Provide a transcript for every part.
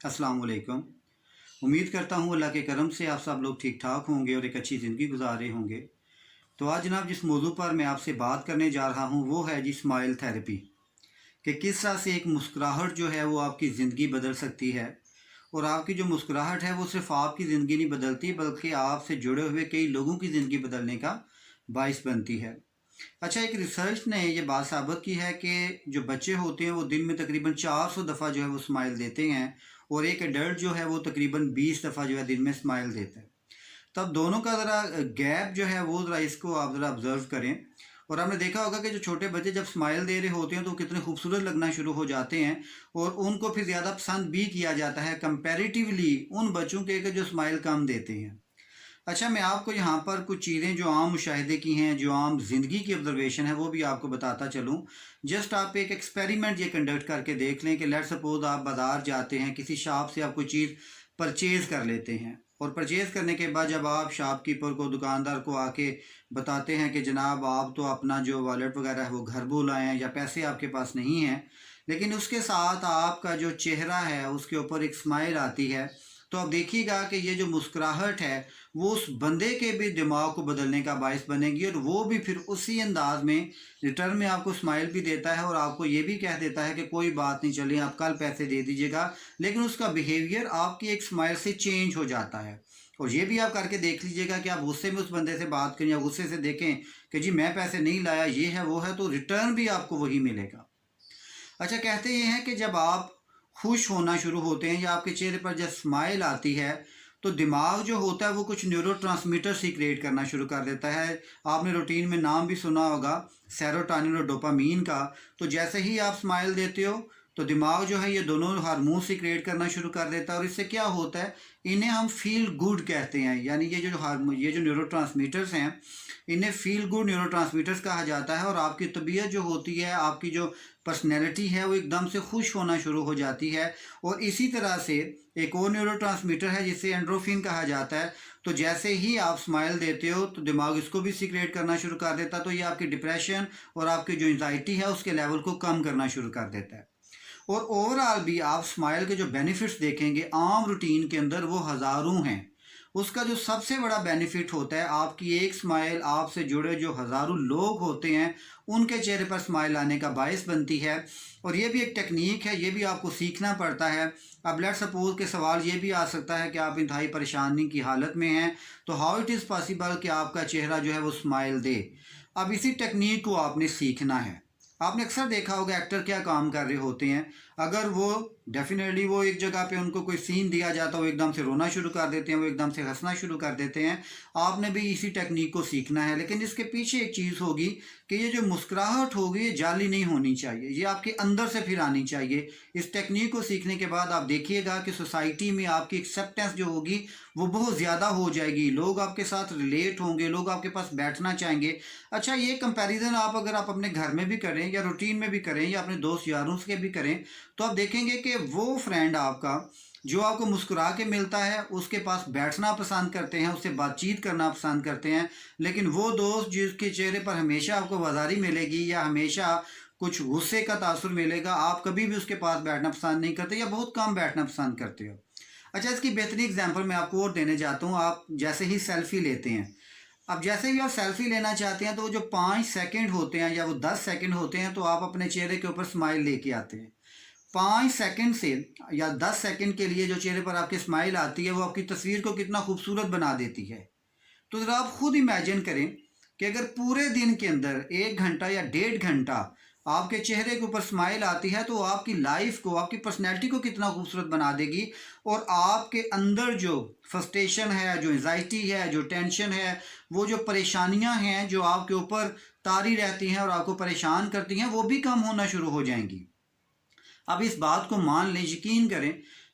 अस्सलाम वालेकुम। उम्मीद करता हूँ अल्लाह के करम से आप सब लोग ठीक ठाक होंगे और एक अच्छी ज़िंदगी गुजार रहे होंगे। तो आज जनाब जिस मौजू पर मैं आपसे बात करने जा रहा हूँ वो है जी स्माइल थेरेपी, कि किस तरह से एक मुस्कुराहट जो है वो आपकी ज़िंदगी बदल सकती है। और आपकी जो मुस्कुराहट है वो सिर्फ आपकी ज़िंदगी नहीं बदलती बल्कि आपसे जुड़े हुए कई लोगों की ज़िंदगी बदलने का बाइस बनती है। अच्छा, एक रिसर्च ने ये बात साबित की है कि जो बच्चे होते हैं वो दिन में तकरीबन 400 दफ़ा जो है वो स्माइल देते हैं, और एक एडल्ट जो है वो तकरीबन 20 दफ़ा जो है दिन में स्माइल देता है। तब दोनों का ज़रा गैप जो है वो ज़रा इसको आप ज़रा ऑब्ज़र्व करें। और आपने देखा होगा कि जो छोटे बच्चे जब स्माइल दे रहे होते हैं तो कितने खूबसूरत लगना शुरू हो जाते हैं, और उनको फिर ज़्यादा पसंद भी किया जाता है कंपैरेटिवली उन बच्चों के जो स्माइल कम देते हैं। अच्छा, मैं आपको यहाँ पर कुछ चीज़ें जो आम मुशाहिदे की हैं, जो आम ज़िंदगी की ऑब्जर्वेशन है, वो भी आपको बताता चलूँ। जस्ट आप एक एक्सपेरिमेंट ये कंडक्ट करके देख लें कि लेट्स सपोज आप बाज़ार जाते हैं, किसी शॉप से आप कोई चीज़ परचेज़ कर लेते हैं, और परचेज़ करने के बाद जब आप शॉपकीपर को, दुकानदार को आके बताते हैं कि जनाब आप तो अपना जो वॉलेट वगैरह है वो घर भूल आए हैं या पैसे आपके पास नहीं हैं, लेकिन उसके साथ आपका जो चेहरा है उसके ऊपर एक स्माइल आती है, तो आप देखिएगा कि ये जो मुस्कुराहट है वो उस बंदे के भी दिमाग को बदलने का बायस बनेगी, और वो भी फिर उसी अंदाज में रिटर्न में आपको स्माइल भी देता है और आपको ये भी कह देता है कि कोई बात नहीं, चलिए आप कल पैसे दे दीजिएगा। लेकिन उसका बिहेवियर आपकी एक स्माइल से चेंज हो जाता है। और ये भी आप करके देख लीजिएगा कि आप गुस्से में उस बंदे से बात करें या गुस्से से देखें कि जी मैं पैसे नहीं लाया, ये है वो है, तो रिटर्न भी आपको वही मिलेगा। अच्छा, कहते ये हैं कि जब आप खुश होना शुरू होते हैं या आपके चेहरे पर जब स्माइल आती है तो दिमाग जो होता है वो कुछ न्यूरोट्रांसमीटर सीक्रेट करना शुरू कर देता है। आपने रूटीन में नाम भी सुना होगा, सेरोटोनिन और डोपामीन का। तो जैसे ही आप स्माइल देते हो तो दिमाग जो है ये दोनों हार्मोन सीक्रेट करना शुरू कर देता है, और इससे क्या होता है, इन्हें हम फील गुड कहते हैं। यानी ये जो न्यूरोट्रांसमीटर्स हैं, इन्हें फील गुड न्यूरोट्रांसमीटर्स कहा जाता है, और आपकी तबीयत जो होती है, आपकी जो पर्सनैलिटी है वो एकदम से खुश होना शुरू हो जाती है। और इसी तरह से एक और न्यूरोट्रांसमीटर है जिसे एंड्रोफिन कहा जाता है। तो जैसे ही आप स्माइल देते हो तो दिमाग इसको भी सीक्रेट करना शुरू कर देता है, तो ये आपकी डिप्रेशन और आपकी जो एंजाइटी है उसके लेवल को कम करना शुरू कर देता है। और ओवरऑल भी आप स्माइल के जो बेनिफिट्स देखेंगे आम रूटीन के अंदर वो हज़ारों हैं। उसका जो सबसे बड़ा बेनिफिट होता है, आपकी एक स्माइल आपसे जुड़े जो हज़ारों लोग होते हैं उनके चेहरे पर स्माइल आने का बायस बनती है। और ये भी एक टेक्निक है, ये भी आपको सीखना पड़ता है। अब लेट्स सपोज के सवाल ये भी आ सकता है कि आप इंतहाई परेशानी की हालत में हैं, तो हाउ इट इज़ पॉसिबल कि आपका चेहरा जो है वो स्माइल दे। अब इसी टेक्निक को आपने सीखना है। आपने अक्सर देखा होगा एक्टर क्या काम कर रहे होते हैं, अगर वो डेफिनेटली वो एक जगह पे उनको कोई सीन दिया जाता है वो एकदम से रोना शुरू कर देते हैं, वो एकदम से हंसना शुरू कर देते हैं। आपने भी इसी टेक्निक को सीखना है, लेकिन इसके पीछे एक चीज़ होगी कि ये जो मुस्कुराहट होगी ये जाली नहीं होनी चाहिए, ये आपके अंदर से फिर आनी चाहिए। इस टेक्निक को सीखने के बाद आप देखिएगा कि सोसाइटी में आपकी एक्सेप्टेंस जो होगी वो बहुत ज़्यादा हो जाएगी, लोग आपके साथ रिलेट होंगे, लोग आपके पास बैठना चाहेंगे। अच्छा, ये कंपैरिजन आप अगर आप अपने घर में भी करें या रूटीन में भी करें या अपने दोस्त यारों से भी करें, तो आप देखेंगे कि वो फ्रेंड आपका जो आपको मुस्कुरा के मिलता है उसके पास बैठना पसंद करते हैं, उससे बातचीत करना पसंद करते हैं। लेकिन वो दोस्त जिसके चेहरे पर हमेशा आपको बाजारी मिलेगी या हमेशा कुछ गुस्से का तासुर मिलेगा, आप कभी भी उसके पास बैठना पसंद नहीं करते या बहुत कम बैठना पसंद करते हो। अच्छा, इसकी बेहतरीन एग्जांपल मैं आपको और देने जाता हूँ। आप जैसे ही सेल्फी लेते हैं, अब जैसे भी आप सेल्फी लेना चाहते हैं तो वो जो 5 सेकंड होते हैं या वो 10 सेकंड होते हैं तो आप अपने चेहरे के ऊपर स्माइल लेके आते हैं। 5 सेकंड से या 10 सेकंड के लिए जो चेहरे पर आपकी स्माइल आती है वो आपकी तस्वीर को कितना खूबसूरत बना देती है। तो ज़रा आप खुद इमेजिन करें कि अगर पूरे दिन के अंदर 1 घंटा या 1.5 घंटा आपके चेहरे के ऊपर स्माइल आती है तो आपकी लाइफ को, आपकी पर्सनैलिटी को कितना खूबसूरत बना देगी। और आपके अंदर जो फ्रस्ट्रेशन है, जो एंजाइटी है, जो टेंशन है, वो जो परेशानियां हैं जो आपके ऊपर तारी रहती हैं और आपको परेशान करती हैं, वो भी कम होना शुरू हो जाएंगी। अब इस बात को मान लें, यकीन करें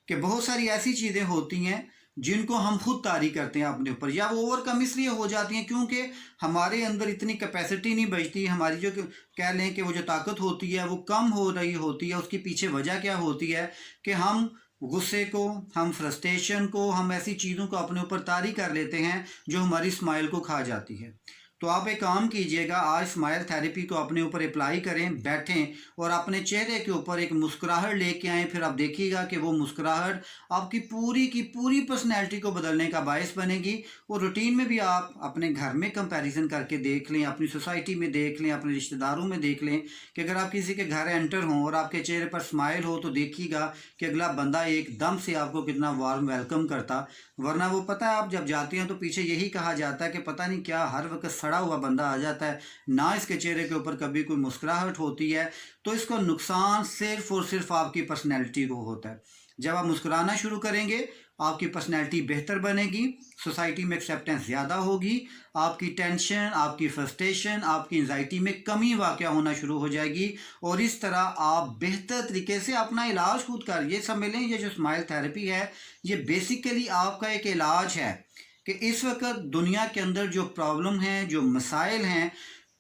कि बहुत सारी ऐसी चीज़ें होती हैं जिनको हम खुद तारी करते हैं अपने ऊपर, या वो ओवरकम इसलिए हो जाती हैं क्योंकि हमारे अंदर इतनी कैपेसिटी नहीं बचती। हमारी जो कह लें कि वो जो ताकत होती है वो कम हो रही होती है। उसकी पीछे वजह क्या होती है कि हम गुस्से को, हम फ्रस्ट्रेशन को, हम ऐसी चीज़ों को अपने ऊपर तारी कर लेते हैं जो हमारी स्माइल को खा जाती है। تو آپ ایک کام کیجئے گا، آج اسمائل تھیراپی کو اپنے اوپر اپلائی کریں، بیٹھیں اور اپنے چہرے کے اوپر ایک مسکراہٹ لے کے آئیں. پھر آپ دیکھیے گا کہ وہ مسکراہٹ آپ کی پوری پرسنالٹی کو بدلنے کا باعث بنے گی. اور روٹین میں بھی آپ اپنے گھر میں کمپیریزن کر کے دیکھ لیں، اپنی سوسائٹی میں دیکھ لیں، اپنے رشتہ داروں میں دیکھ لیں کہ اگر آپ کسی کے گھر انٹر ہوں اور آپ کے چہرے پر اسمائل ہو تو دیکھیے گا کہ اگلا بندہ ایک دم سے آپ کو کتنا وارم ویلکم کرتا. ورنہ وہ پتہ ہے آپ جب جاتے ہیں تو پیچھے یہی کہا جاتا ہے کہ پتہ نہیں کیا ہر وقت سڑا ہوا بندہ آ جاتا ہے، نہ اس کے چہرے کے اوپر کبھی کوئی مسکراہٹ ہوتی ہے. تو اس کو نقصان صرف اور صرف آپ کی پرسنالٹی کو ہوتا ہے. جب آپ مسکرانا شروع کریں گے آپ کی پرسنالٹی بہتر بنے گی، سوسائٹی میں ایکسیپٹنس زیادہ ہوگی، آپ کی ٹینشن، آپ کی فرسٹریشن، آپ کی انزائٹی میں کمی واقع ہونا شروع ہو جائے گی. اور اس طرح آپ بہتر طریقے سے اپنا علاج خود کر یہ سمجھ لیں. یہ جو اسمائل تھیراپی ہے یہ بیسیکلی آپ کا ایک علاج ہے کہ اس وقت دنیا کے اندر جو پرابلم ہیں، جو مسائل ہیں،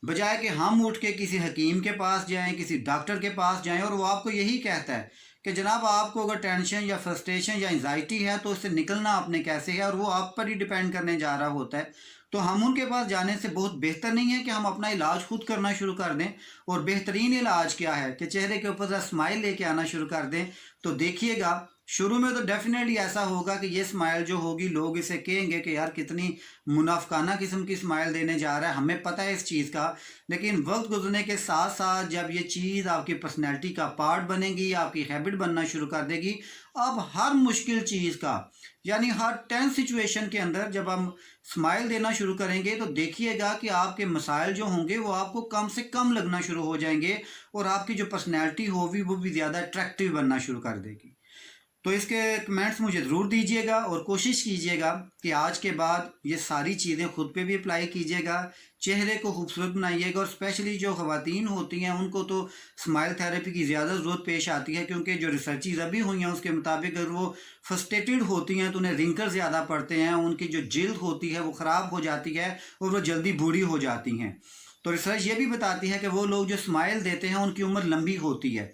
بجائے کہ ہم اٹھ کے کسی حکیم کے پاس جائیں، کسی ڈاکٹر کے پاس جائیں اور وہ آپ کو یہی کہتا ہے کہ جناب آپ کو اگر ٹینشن یا فرسٹریشن یا انزائٹی ہے تو اس سے نکلنا آپ نے کیسے ہے، اور وہ آپ پر ہی ڈیپینڈ کرنے جا رہا ہوتا ہے. تو ہم ان کے پاس جانے سے بہت بہتر نہیں ہے کہ ہم اپنا علاج خود کرنا شروع کر دیں. اور بہترین علاج کیا ہے کہ چہرے کے اوپر اسمائل لے کے آنا شروع کر دیں. تو دیکھیے گا شروع میں تو ڈیفینیٹلی ایسا ہوگا کہ یہ اسمائل جو ہوگی لوگ اسے کہیں گے کہ یار کتنی منافقانہ قسم کی اسمائل دینے جا رہا ہے، ہمیں پتہ ہے اس چیز کا. لیکن وقت گزرنے کے ساتھ ساتھ جب یہ چیز آپ کی پرسنالٹی کا پارٹ بنے گی، آپ کی ہیبٹ بننا شروع کر دے گی، اب ہر مشکل چیز کا یعنی ہر ٹینس سچویشن کے اندر جب ہم اسمائل دینا شروع کریں گے تو دیکھیے گا کہ آپ کے مسائل جو ہوں گے وہ آپ کو کم سے کم لگنا شروع ہو جائیں گے اور آپ کی جو پرسنالٹی ہوگی وہ بھی زیادہ اٹریکٹیو بننا شروع کر دے گی. تو اس کے کمنٹس مجھے ضرور دیجیے گا اور کوشش کیجیے گا کہ آج کے بعد یہ ساری چیزیں خود پہ بھی اپلائی کیجیے گا. چہرے کو خوبصورت بنائیے گا. اور اسپیشلی جو خواتین ہوتی ہیں ان کو تو اسمائل تھیراپی کی زیادہ ضرورت پیش آتی ہے کیونکہ جو ریسرچز ابھی ہوئی ہیں اس کے مطابق اگر وہ فرسٹریٹڈ ہوتی ہیں تو انہیں رنکل زیادہ پڑتے ہیں، ان کی جو جلد ہوتی ہے وہ خراب ہو جاتی ہے اور وہ جلدی بوڑھی ہو جاتی ہیں. تو ریسرچ یہ بھی بتاتی ہے کہ وہ لوگ جو اسمائل دیتے ہیں ان کی عمر لمبی ہوتی ہے.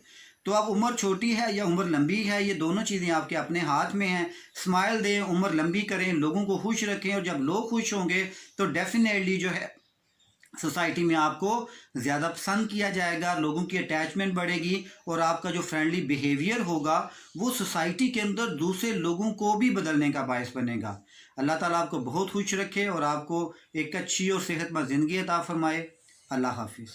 تو اب عمر چھوٹی ہے یا عمر لمبی ہے یہ دونوں چیزیں آپ کے اپنے ہاتھ میں ہیں. اسمائل دیں، عمر لمبی کریں، لوگوں کو خوش رکھیں، اور جب لوگ خوش ہوں گے تو ڈیفینیٹلی جو ہے سوسائٹی میں آپ کو زیادہ پسند کیا جائے گا، لوگوں کی اٹیچمنٹ بڑھے گی اور آپ کا جو فرینڈلی بیہیویئر ہوگا وہ سوسائٹی کے اندر دوسرے لوگوں کو بھی بدلنے کا باعث بنے گا. اللہ تعالیٰ آپ کو بہت خوش رکھے اور آپ کو ایک اچھی اور صحت مند زندگی عطا فرمائے. اللہ حافظ.